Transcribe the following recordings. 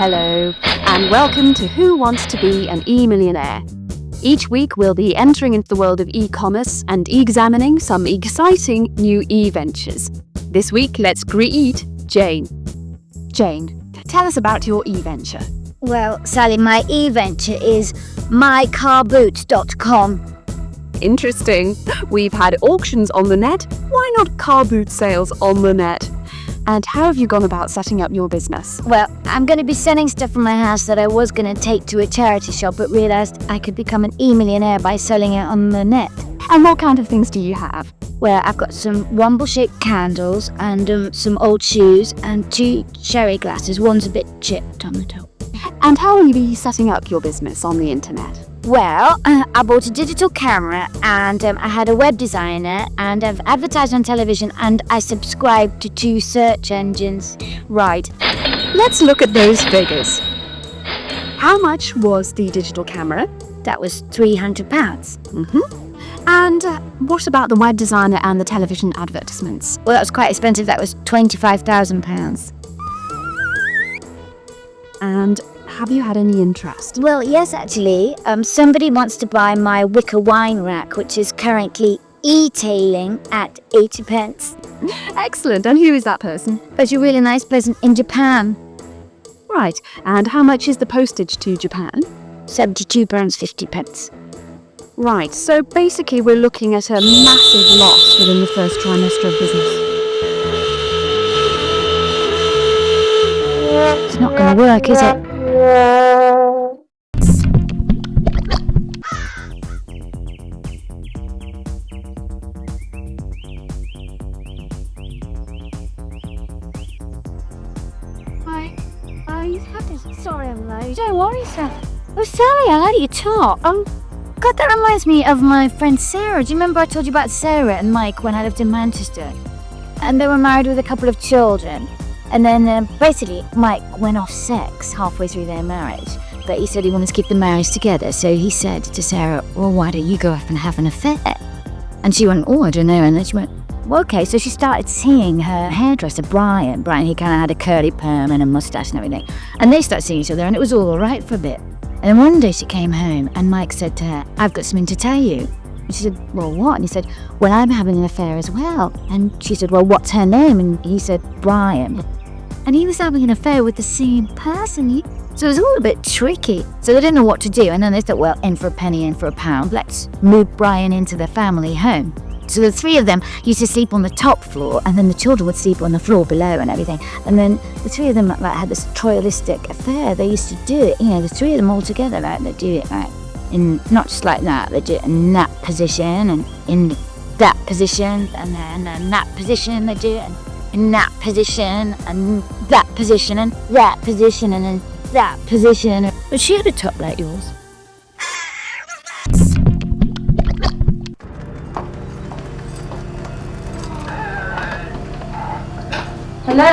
Hello, and welcome to Who Wants to Be an E-Millionaire? Each week we'll be entering into the world of e-commerce and examining some exciting new e-ventures. This week, let's greet Jane. Jane, tell us about your e-venture. Well, Sally, my e-venture is mycarboot.com. Interesting. We've had auctions on the net. Why not car boot sales on the net? And how have you gone about setting up your business? Well, I'm going to be selling stuff from my house that I was going to take to a charity shop, but realised I could become an e-millionaire by selling it on the net. And what kind of things do you have? Well, I've got some womble-shaped candles and some old shoes and 2 sherry glasses. One's a bit chipped on the top. And how will you be setting up your business on the internet? Well, I bought a digital camera and I had a web designer and I've advertised on television and I subscribed to 2 search engines. Right. Let's look at those figures. How much was the digital camera? That was £300. And what about the web designer and the television advertisements? Well, that was quite expensive. That was £25,000. And have you had any interest? Well, yes, actually. Somebody wants to buy my wicker wine rack, which is currently e-tailing at 80p. Excellent. And who is that person? It's a really nice person in Japan. Right. And how much is the postage to Japan? £72.50. Right. So basically we're looking at a massive loss within the first trimester of business. It's not going to work, is it? Sorry I'm late. Don't worry, Sally. Oh, Sally, I let you talk. God, that reminds me of my friend Sarah. Do you remember I told you about Sarah and Mike when I lived in Manchester? And they were married with a couple of children. And then basically Mike went off sex halfway through their marriage. But he said he wanted to keep the marriage together. So he said to Sarah, well, why don't you go off and have an affair? And she went, oh, I don't know. And then she went, well, okay. So she started seeing her hairdresser, Brian. He kind of had a curly perm and a mustache and everything. And they started seeing each other and it was all right for a bit. And then one day she came home and Mike said to her, I've got something to tell you. And she said, well, what? And he said, well, I'm having an affair as well. And she said, well, what's her name? And he said, Brian. And he was having an affair with the same person. So it was all a bit tricky. So they didn't know what to do. And then they thought, well, in for a penny, in for a pound. Let's move Brian into the family home. So the 3 of them used to sleep on the top floor, and then the children would sleep on the floor below and everything. And then the 3 of them had this troyalistic affair. They used to do it, the 3 of them all together, they do it in not just like that. They do it in that position and in that position, and then in that position. They do it in that position and that position and that position and in that position. But she had a top like yours. Hello?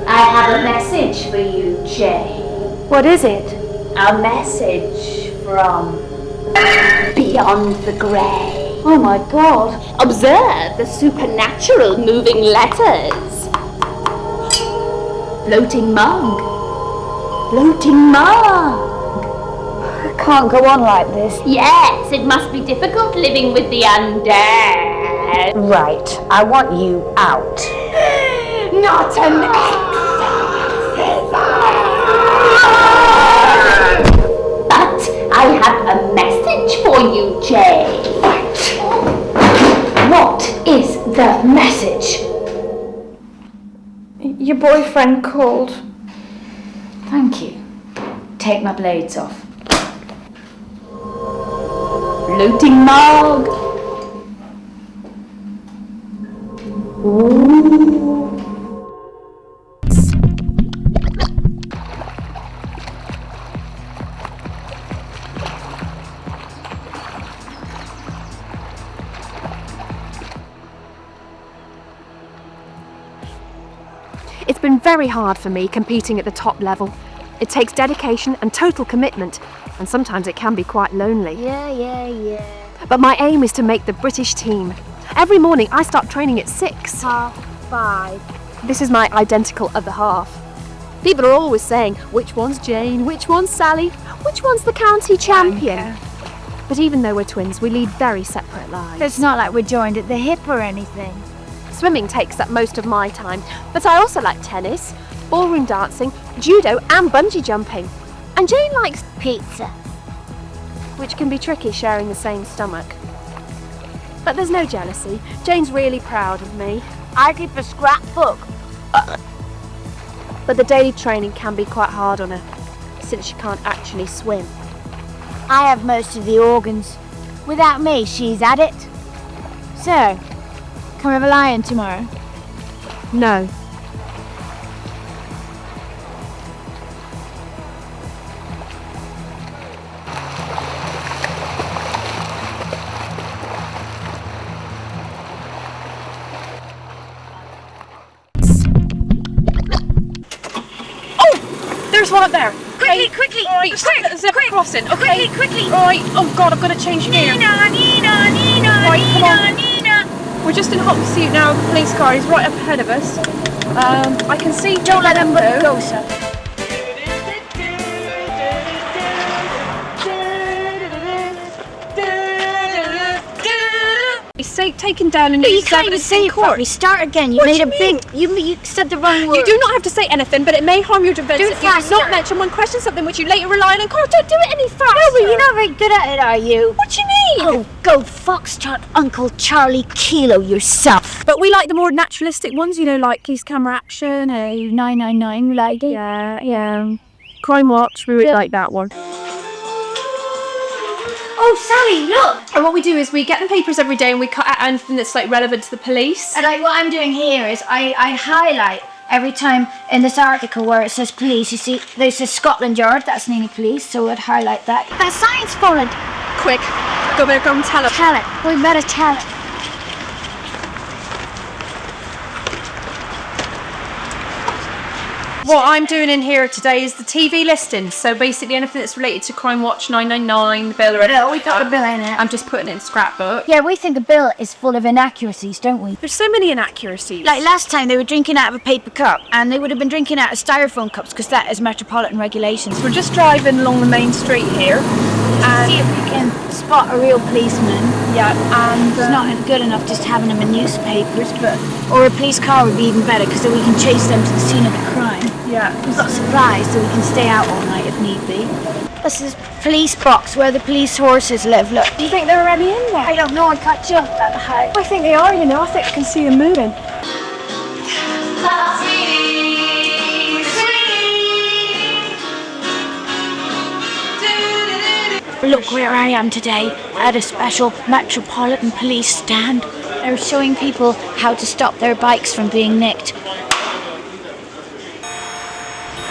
I have a message for you, Jay. What is it? A message from beyond the grey. Oh my God. Observe the supernatural moving letters. Floating mug. Floating mug. I can't go on like this. Yes, it must be difficult living with the undead. Right, I want you out. Not an exorcism. But I have a message for you, Jay. What is the message? Your boyfriend called. Thank you. Take my blades off. Floating mug. Ooh. been very hard for me competing at the top level. It takes dedication and total commitment, and sometimes it can be quite lonely. Yeah. But my aim is to make the British team. Every morning I start training at 6. 5:30. This is my identical other half. People are always saying, which one's Jane, which one's Sally, which one's the county champion? But even though we're twins, we lead very separate lives. It's not like we're joined at the hip or anything. Swimming takes up most of my time, but I also like tennis, ballroom dancing, judo and bungee jumping. And Jane likes Pizza. which can be tricky sharing the same stomach. But there's no jealousy. Jane's really proud of me. I keep a scrapbook. But the daily training can be quite hard on her, since she can't actually swim. I have most of the organs. Without me, she's at it. So, can we have a lie-in tomorrow? No. There's one up there. Quickly! All right, zebra crossing. Okay. Quickly! All right. Oh God, I've got to change gear. Nina! Right, come on. We're just in hot pursuit now. The police car is right up ahead of us. I can see. Don't let them go, sir. He's taken down a new You can't even say it properly. Start again. You made a big. You said the wrong word. You do not have to say anything, but it may harm your defence Do it if you do faster. not mention when questioning something which you later rely on. And God, don't do it any faster. No, but you're not very good at it, are you? What do you mean? Oh, go foxtrot Uncle Charlie Kilo yourself. But we like the more naturalistic ones, you know, like police camera action. Hey, 999, we like it. Yeah. Crime Watch, we really like that one. Oh, Sally, look! And what we do is we get the papers every day and we cut out anything that's like relevant to the police. And what I'm doing here is I highlight every time in this article where it says police. You see, there's a Scotland Yard, that's nearly police, so I'd highlight that. That science forward. Quick, go and tell them. Tell it. We better tell it. What I'm doing in here today is the TV listings. So basically anything that's related to Crime Watch, 999, the bill or anything. No, we got the bill in it. I'm just putting it in scrapbook. Yeah, we think the bill is full of inaccuracies, don't we? There's so many inaccuracies. Like last time they were drinking out of a paper cup and they would have been drinking out of styrofoam cups because that is metropolitan regulations. We're just driving along the main street here. And See if we can spot a real policeman. yeah, and It's not good enough just having them in newspapers, or a police car would be even better because then we can chase them to the scene of the crime. yeah. We've got supplies so we can stay out all night if need be. This is police box where the police horses live. Look. Do you think they're already in there? I don't know. I can't jump that high. I think they are, you know. I think I can see them moving. Look where I am today at a special Metropolitan Police stand. They're showing people how to stop their bikes from being nicked.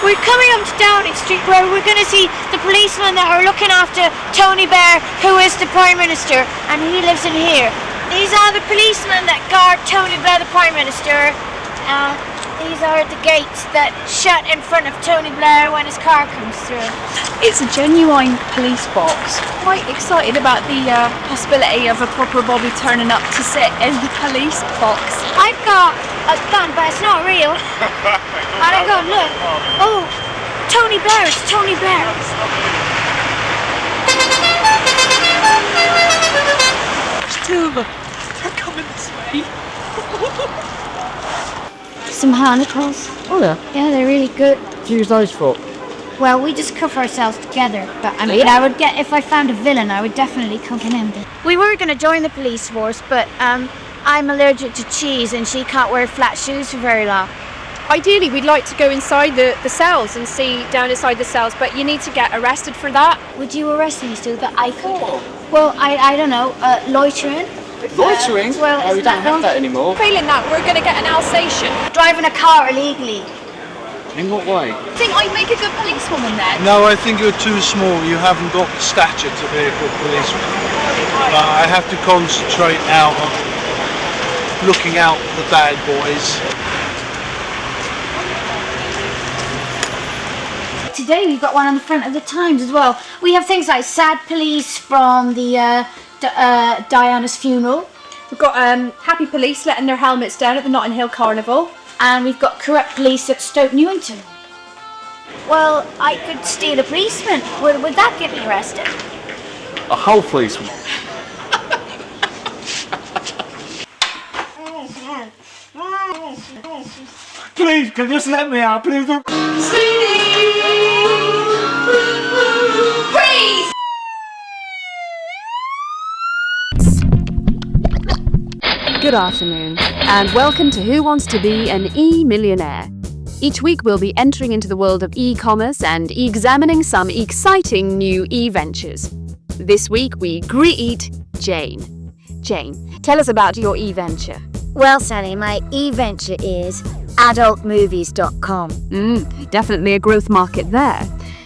We're coming up to Downing Street where we're going to see the policemen that are looking after Tony Blair, who is the Prime Minister, and he lives in here. These are the policemen that guard Tony Blair, the Prime Minister. These are the gates that shut in front of Tony Blair when his car comes through. It's a genuine police box. Quite excited about the possibility of a proper Bobby turning up to sit in the police box. I've got a gun, but it's not real. And I go, look. Oh, Tony Blair, it's Tony Blair. There's two of them. They're coming this way. Some harnacles. Oh yeah. Yeah, they're really good. What do you use those for? Well, we just cuff ourselves together. But I mean, I would get, if I found a villain, I would definitely cuff him. We were going to join the police force, but I'm allergic to cheese and she can't wear flat shoes for very long. Ideally, we'd like to go inside the cells and see down inside the cells, but you need to get arrested for that. Would you arrest me still? That I could? Well, I don't know, loitering. Loitering? well, Oh, we isn't don't that have that anymore. Failing that, we're going to get an Alsatian. Driving a car illegally. In what way? I think I'd make a good policewoman then. No, I think you're too small. You haven't got the stature to be a good policeman. But I have to concentrate out on looking out for the bad boys. like today we've got one on the front of the Times as well. We have things like sad police from the Diana's funeral. We've got happy police letting their helmets down at the Notting Hill Carnival. And we've got corrupt police at Stoke Newington. Well, I could steal a policeman. Would that get me arrested? A whole policeman. Please, can you just let me out, please? Good afternoon, and welcome to Who Wants to Be an E-Millionaire? Each week we'll be entering into the world of e-commerce and examining some exciting new e-ventures. This week we greet Jane. Jane, tell us about your e-venture. Well, Sally, my e-venture is adultmovies.com. Definitely a growth market there.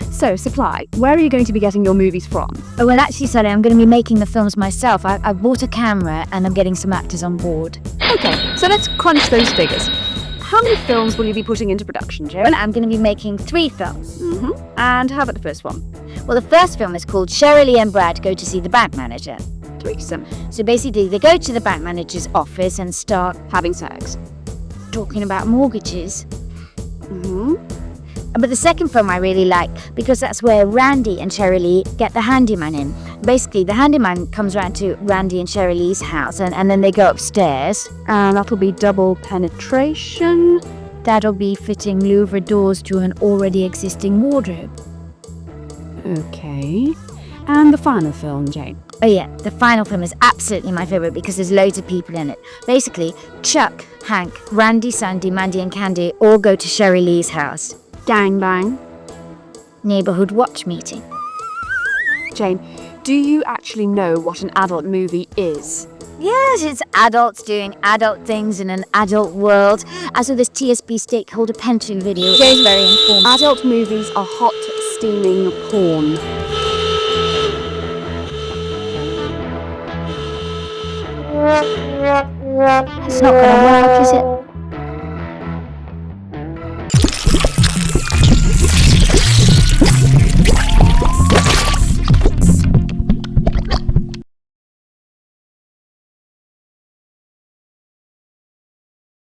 So, Supply, where are you going to be getting your movies from? Oh, well, actually, Sally, I'm going to be making the films myself. I bought a camera and I'm getting some actors on board. Okay, so let's crunch those figures. How many films will you be putting into production, Jane? Well, I'm going to be making 3 films. And how about the first one? Well, the first film is called Shirley and Brad Go to See the Bank Manager. Threesome. So basically, they go to the bank manager's office and start Having sex. talking about mortgages. But the second film I really like because that's where Randy and Shirley get the handyman in. Basically, the handyman comes round to Randy and Shirley's house and then they go upstairs. And that'll be double penetration. That'll be fitting Louvre doors to an already existing wardrobe. Okay. And the final film, Jane? Oh yeah, the final film is absolutely my favourite because there's loads of people in it. Basically, Chuck, Hank, Randy, Sandy, Mandy and Candy all go to Sherry Lee's house. Gangbang. Neighbourhood watch meeting. Jane, do you actually know what an adult movie is? Yes, it's adults doing adult things in an adult world. As with this TSB stakeholder pension video, it's very informative. Adult movies are hot, steaming porn. It's not going to work, is it?